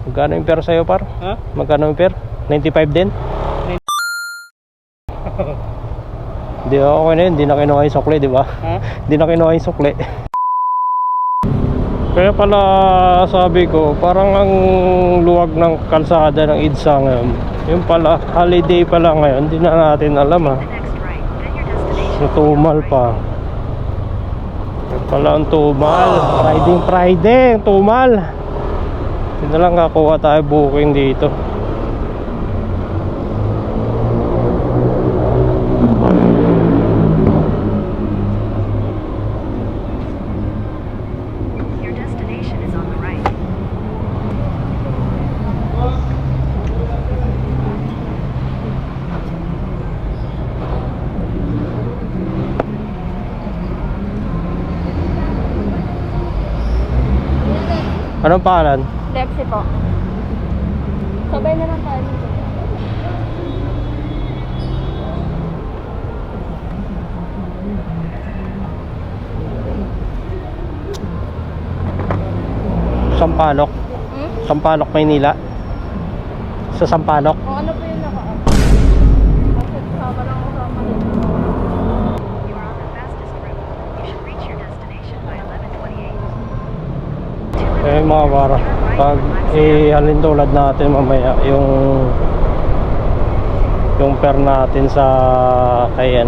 Magkano yung pair sa'yo, par? Ha? Magkano yung pair? 95 din? Hindi ako na yun, hindi na kinuha yung sukli, di ba? Ha? Hindi na kinuha yung sukli. Kaya pala sabi ko, parang ang luwag ng kalsada ng EDSA ngayon. Yung pala, holiday pala ngayon, hindi na natin alam ha. Tumal pa. Yung pala ang tumal. Friday, ang tumal. Hindi na lang kakuha tayo booking dito. Anong pangalan? Lexi po. Sabay na lang tayo dito. Sampaloc. Sampaloc, Maynila. Sa Sampaloc. O ano po yung naka-up? Kasi kasama lang ako sa dito. Eh mga para, pag ihalin tulad natin mamaya yung pair natin sa kay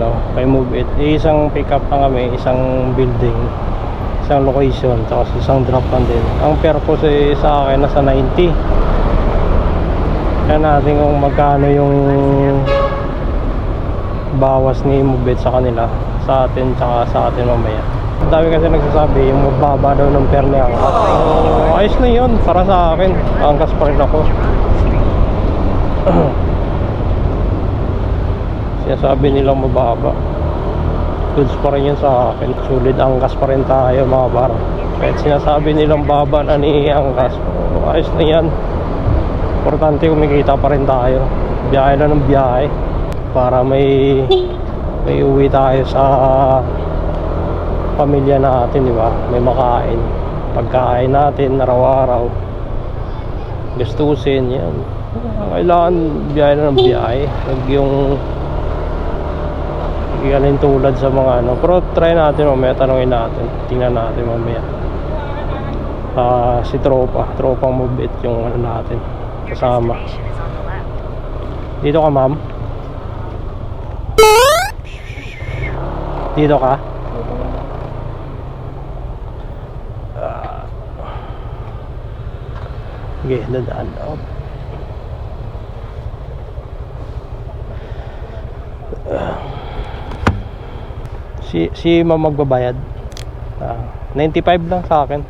Move It, isang pick up lang kami, isang building, isang location, tapos isang drop lang din. Ang pair ko sa akin nasa 90. Kaya natin kung magkano yung bawas ni Move It sa kanila, sa atin tsaka sa atin mamaya. Ang dami kasi nagsasabi yung mababa daw ng pair niya. Ayos na yun para sa akin, angkas pa rin ako. Sinasabi nilang mababa, goods pa rin yun sa akin. Sulit angkas pa rin tayo mga bar. Kahit sinasabi nilang baba na ni angkas, ayos na yan. Importante kumikita pa rin tayo. Biyahe na ng biyahe para may uwi tayo sa pamilya natin, di ba? May makain, pagkain natin araw-araw, gastusin yan. Kailangan biyahe na ng biyahe, huwag yung galing tulad sa mga pero try natin mamaya, tanongin natin, tingnan natin mamaya. Si tropang Move It yung natin kasama. Dito ka, ma'am? Dito ka? Sige, dadaan loob. Si ma'am magbabayad. 95 lang sa akin.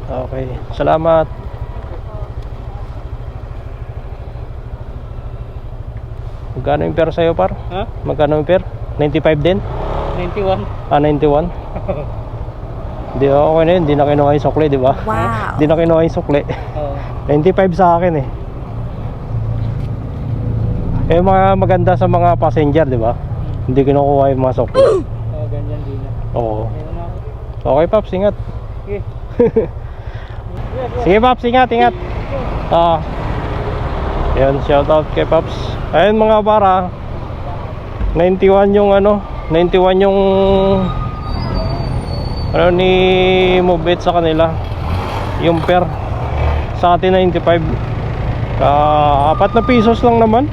Okay, salamat. Magkano yung pair sa'yo, par? Ha? Magkano yung pair? 95 din? 91. 91? Hindi ako na yun, hindi na kinuha yung sukli, di ba? Wow. Hindi na kinuha yung sukli. 95 sa akin eh. Eh mga maganda sa mga passenger, di ba? Hindi kinukuha yung mga sukli. Ganyan din na. Oo. Ayun na ako. Okay, Paps, ingat. Sige. Sige, Paps, ingat. Yan, shout out kay Paps. Ayun mga para, 91 yung 91 yung ni Move It sa kanila, yung pair. Sa atin 95. 4 na pesos lang naman.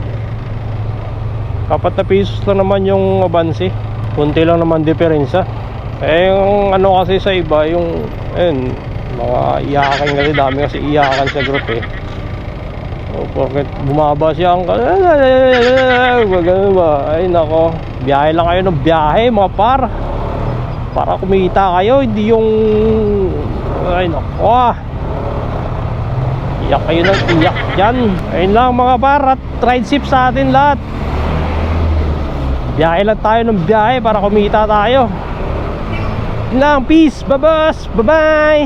4 na pesos lang naman yung Avanci. Kunti lang naman diferensya. Eh yung kasi sa iba, yung mga iyakan kasi, dami kasi iyakan sa group eh. So, porket bumaba siya ang gano'n ba? Ay nako, biyahe lang kayo ng biyahe mga par, para kumita kayo, hindi yung ay nako, iyak kayo ng iyak dyan. Ayun lang mga par, at ride safe sa atin lahat. Biyahe lang tayo ng biyahe para kumita tayo. Yun lang, peace, babas, bye bye.